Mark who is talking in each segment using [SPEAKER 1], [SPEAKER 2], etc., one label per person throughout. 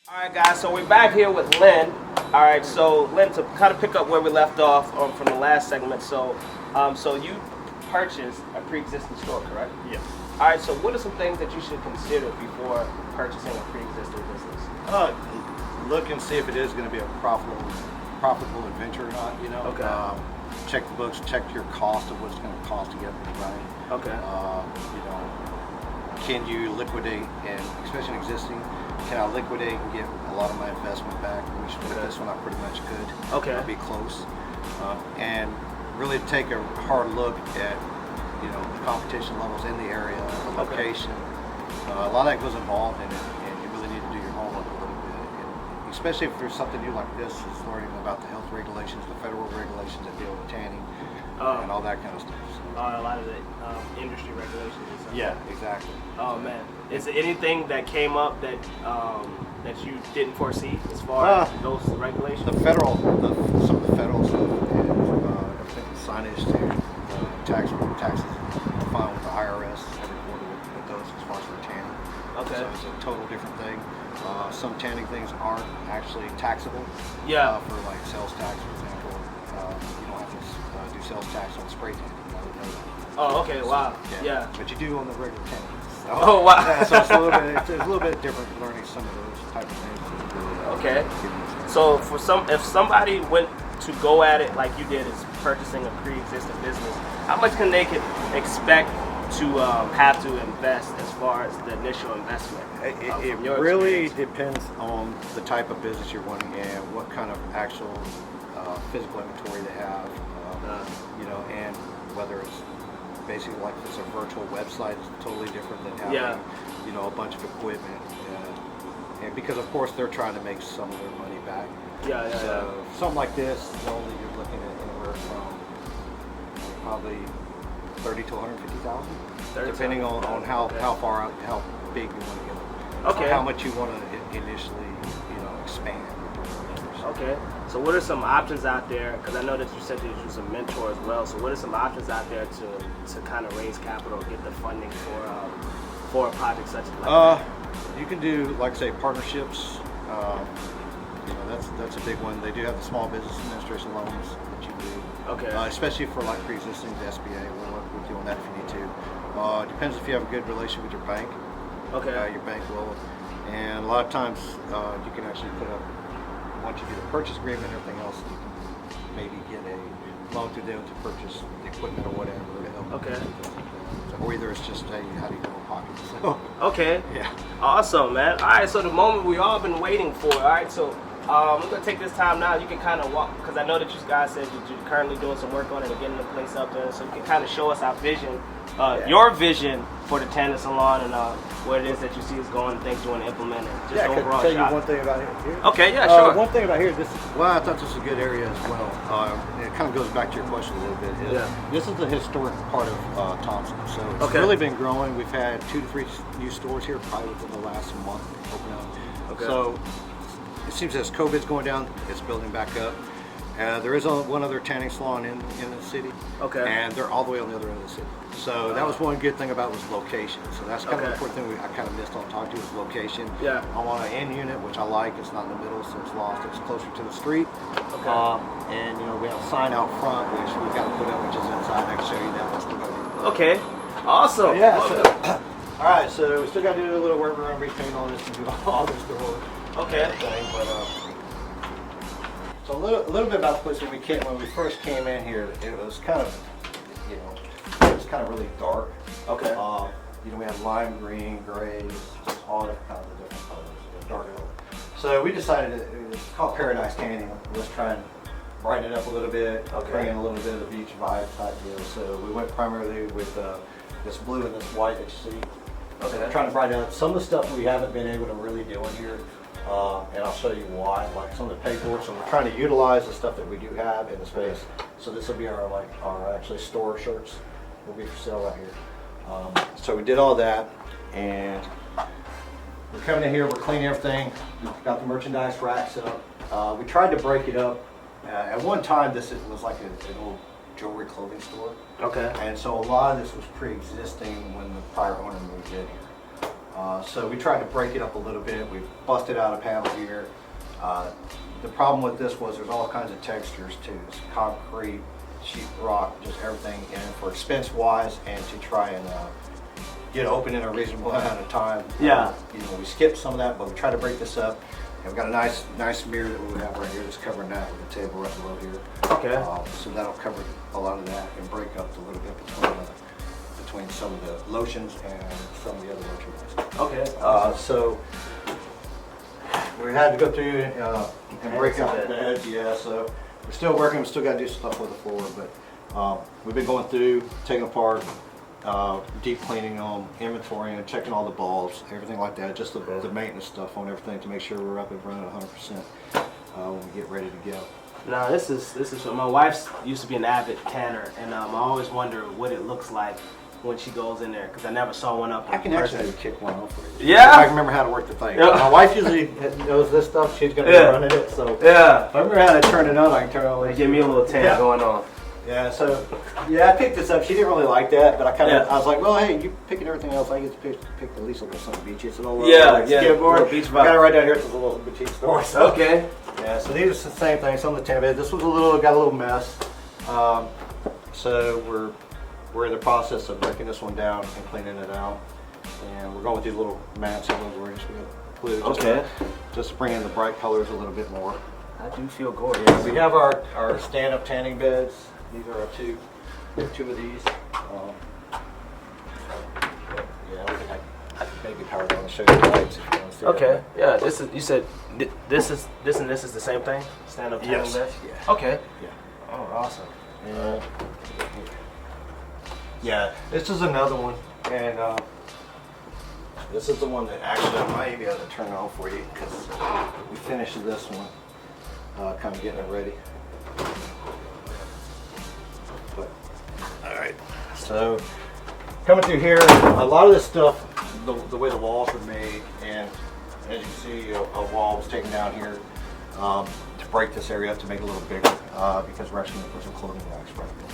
[SPEAKER 1] All right, guys, so we're back here with Lynn. All right, so Lynn, to kind of pick up where we left off from the last segment, so you purchased a pre-existing store, correct?
[SPEAKER 2] Yes.
[SPEAKER 1] All right, so what are some things that you should consider before purchasing a pre-existing business?
[SPEAKER 2] Look and see if it is going to be a profitable adventure or not.
[SPEAKER 1] Okay.
[SPEAKER 2] Check the books. Check your cost of what it's going to cost to get it running.
[SPEAKER 1] Okay.
[SPEAKER 2] Can you liquidate, and especially an existing, can I liquidate and get a lot of my investment back? We should put this one I pretty much could.
[SPEAKER 1] Okay.
[SPEAKER 2] I'll be close. And really take a hard look at, the competition levels in the area, the location. A lot of that goes involved in it, and you really need to do your homework a little bit. And especially if there's something new like this, is learning about the health regulations, the federal regulations that deal with tanning, and all that kind of stuff. So.
[SPEAKER 1] A lot of the industry regulations.
[SPEAKER 2] Yeah, exactly.
[SPEAKER 1] Oh man, is there anything that came up that that you didn't foresee as far as those regulations?
[SPEAKER 2] Some of the federal stuff, and everything from signage to taxes, filed with the IRS every quarter with those as far as for tanning.
[SPEAKER 1] Okay.
[SPEAKER 2] So it's a total different thing. Some tanning things aren't actually taxable.
[SPEAKER 1] Yeah.
[SPEAKER 2] For like sales tax, for example, you don't have to do sales tax on spray tanning.
[SPEAKER 1] Oh, okay. Wow. Yeah.
[SPEAKER 2] But you do on the regular tanning. So,
[SPEAKER 1] oh wow.
[SPEAKER 2] Yeah, so it's a little bit different learning some of those type of things.
[SPEAKER 1] Okay. So if somebody went to go at it like you did, is purchasing a pre-existing business, how much can they expect to have to invest as far as the initial investment?
[SPEAKER 2] It really depends on the type of business you're running and what kind of actual physical inventory they have, and whether it's basically like if it's a virtual website, it's totally different than having, a bunch of equipment. And because of course they're trying to make some of their money back. So something like this, only you're looking at anywhere from probably 30 to 150,000, depending on how far out, how big you want to go.
[SPEAKER 1] Okay.
[SPEAKER 2] How much you want to initially, expand.
[SPEAKER 1] Okay. So what are some options out there? Because I know that you said that you use a mentor as well. So what are some options out there to kind of raise capital, get the funding for a project such as that?
[SPEAKER 2] You can do, like say, partnerships. That's a big one. They do have the small business administration loans that you do.
[SPEAKER 1] Okay.
[SPEAKER 2] Especially for like pre-existing, the SBA will work with you on that if you need to. Depends if you have a good relation with your bank.
[SPEAKER 1] Okay.
[SPEAKER 2] Your bank will, and a lot of times you can actually put up, once you do the purchase agreement and everything else, you can maybe get a loan through them to purchase the equipment or whatever to help.
[SPEAKER 1] Okay.
[SPEAKER 2] So, or either it's just how do you go in pocket. So.
[SPEAKER 1] Okay.
[SPEAKER 2] Yeah.
[SPEAKER 1] Awesome, man. All right. So the moment we all been waiting for. All right. So we're gonna take this time now. You can kind of walk, because I know that you guys said that you're currently doing some work on it and getting the place up there. So you can kind of show us our vision, your vision for the tanning salon, and what it is that you see is going, things you want to implement, and just overall
[SPEAKER 2] I could tell
[SPEAKER 1] shot.
[SPEAKER 2] you one thing about here.
[SPEAKER 1] Okay, yeah, sure.
[SPEAKER 2] One thing about here, I thought this was a good area as well. It kind of goes back to your question a little bit. This is the historic part of Thompson, so it's really been growing. We've had 2 to 3 new stores here probably within the last month open up.
[SPEAKER 1] Okay.
[SPEAKER 2] So it seems as COVID's going down, it's building back up. There is one other tanning salon in the city, and they're all the way on the other end of the city. So that was one good thing about was location. So that's kind of the important thing I kind of missed on talking to is location.
[SPEAKER 1] Yeah.
[SPEAKER 2] I want an end unit, which I like. It's not in the middle, so it's lost. It's closer to the street.
[SPEAKER 1] Okay.
[SPEAKER 2] And we have a sign out front, which we've got to put up, which is inside. I can show you that. That's the
[SPEAKER 1] Okay. Awesome.
[SPEAKER 2] Yeah. All right. So we still got to do a little work around repaint all this and do all this doors.
[SPEAKER 1] Okay.
[SPEAKER 2] So a little bit about the place when we first came in here, it was kind of, really dark.
[SPEAKER 1] Okay.
[SPEAKER 2] We had lime green, grays, just all different kinds of different colors, dark color. So we decided it's called Paradise Tanning. Let's try and brighten it up a little bit, bring in a little bit of the beach vibe type deal. So we went primarily with this blue and this white that you see. Okay. So trying to brighten up some of the stuff we haven't been able to really do in here. And I'll show you why, like some of the pegboard. So we're trying to utilize the stuff that we do have in the space. So this will be our actually store shirts will be for sale right here. So we did all that, and we're coming in here, we're cleaning everything. We've got the merchandise racks up. We tried to break it up. At one time, this was like an old jewelry clothing store.
[SPEAKER 1] Okay.
[SPEAKER 2] And so a lot of this was pre-existing when the prior owner moved in here. So we tried to break it up a little bit. We busted out a panel here. The problem with this was there's all kinds of textures too. It's concrete, sheet rock, just everything. And for expense wise and to try and get open in a reasonable amount of time, we skipped some of that, but we tried to break this up. And we've got a nice mirror that we have right here that's covering that with the table right below here.
[SPEAKER 1] Okay.
[SPEAKER 2] So that'll cover a lot of that and break up a little bit between some of the lotions and some of the other merchandise.
[SPEAKER 1] Okay.
[SPEAKER 2] So we had to go through and break out the beds. Yeah. So we're still working. We still got to do stuff with the floor, but we've been going through, taking apart, deep cleaning them, inventorying, and checking all the bulbs, everything like that. Just the maintenance stuff on everything to make sure we're up and running 100% when we get ready to go.
[SPEAKER 1] Now this is my wife used to be an avid tanner, and I always wonder what it looks like when she goes in there, because I never saw one up in
[SPEAKER 2] I can actually kick one off for you.
[SPEAKER 1] Yeah?
[SPEAKER 2] If I can remember how to work the thing.
[SPEAKER 1] Yeah.
[SPEAKER 2] My wife usually knows this stuff. She's going to be running it. So
[SPEAKER 1] yeah.
[SPEAKER 2] if I remember how to turn it on, I can turn it on.
[SPEAKER 1] Give me a little tan going on.
[SPEAKER 2] Yeah, so, I picked this up. She didn't really like that, but I was like, well, hey, you picking everything else. I get to pick at least a little something beachy. It's a little skateboard.
[SPEAKER 1] Beach vibe.
[SPEAKER 2] I got it right down here. It's a little boutique store. So.
[SPEAKER 1] Okay.
[SPEAKER 2] Yeah, so these are the same thing. Some of the 10 beds. This was got a little mess. So we're in the process of breaking this one down and cleaning it out. And we're going with these little mats and little rings we got glued just to bring in the bright colors a little bit more.
[SPEAKER 1] I do feel gorgeous.
[SPEAKER 2] We have our stand-up tanning beds. These are our two of these. I can maybe power down and show you the lights if you want to see.
[SPEAKER 1] Okay. Yeah. This is. You said this is the same thing. Stand-up tanning beds.
[SPEAKER 2] Yeah.
[SPEAKER 1] Okay.
[SPEAKER 2] Yeah.
[SPEAKER 1] Oh, awesome.
[SPEAKER 2] Yeah. This is another one, and this is the one that actually I might be able to turn on for you because we finished this one, kind of getting it ready. But, all right. So coming through here, a lot of this stuff, the way the walls are made, and as you see, a wall was taken down here to break this area up to make it a little bigger because we're actually going to put some clothing racks right there.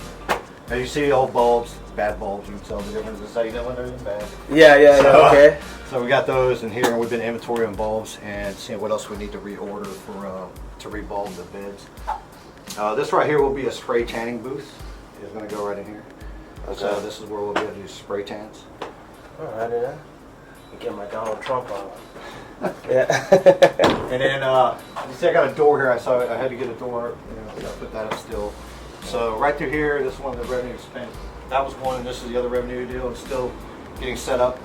[SPEAKER 2] As you see, old bulbs, bad bulbs, you can tell the difference. This is how you know when they're bad.
[SPEAKER 1] Yeah. Okay.
[SPEAKER 2] So we got those in here, and we've been inventorying bulbs and seeing what else we need to reorder for to rebulb the beds. This right here will be a spray tanning booth. It's going to go right in here. Okay. So this is where we'll be able to do spray tans.
[SPEAKER 1] All right, then. Get my Donald Trump on. Yeah.
[SPEAKER 2] And then you see, I got a door here. I had to get a door. I put that up still. So right through here, this is one of the revenue spent. That was one, and this is the other revenue deal. It's still getting set up,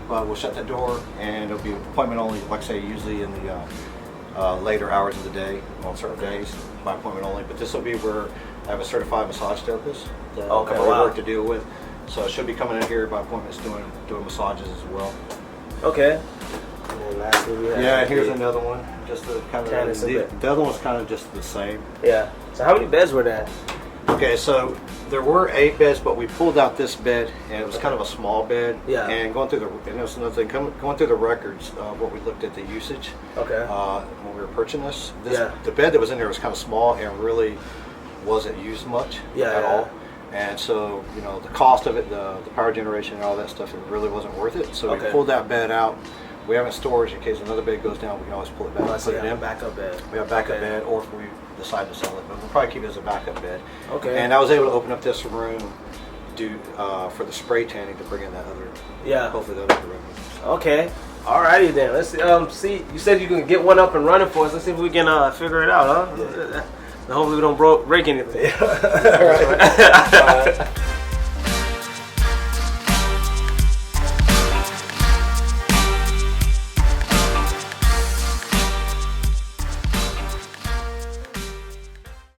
[SPEAKER 2] but we'll shut the door, and it'll be appointment only. Like I say, usually in the later hours of the day on certain days by appointment only. But this will be where I have a certified massage therapist that I've already worked to deal with. So I should be coming in here by appointments doing massages as well.
[SPEAKER 1] Okay. And then lastly, we have
[SPEAKER 2] here's another one. Just to kind of the other one's kind of just the same.
[SPEAKER 1] Yeah. So how many beds were there?
[SPEAKER 2] Okay, so there were 8 beds, but we pulled out this bed, and it was kind of a small bed.
[SPEAKER 1] Yeah.
[SPEAKER 2] And going through and that's another thing, going through the records, what we looked at the usage.
[SPEAKER 1] Okay.
[SPEAKER 2] When we were purchasing this, the bed that was in there was kind of small and really wasn't used much at all. And so, the cost of it, the power generation and all that stuff, it really wasn't worth it. So we pulled that bed out. We have it in storage in case another bed goes down. We can always pull it back and put it in.
[SPEAKER 1] Backup bed.
[SPEAKER 2] We have a backup bed, or if we decide to sell it, but we'll probably keep it as a backup bed.
[SPEAKER 1] Okay.
[SPEAKER 2] And I was able to open up this room for the spray tanning to bring in that other, hopefully the other room.
[SPEAKER 1] Okay. Alrighty then. Let's see. You said you can get one up and running for us. Let's see if we can figure it out, huh?
[SPEAKER 2] Yeah.
[SPEAKER 1] Hopefully we don't break anything.
[SPEAKER 2] All right.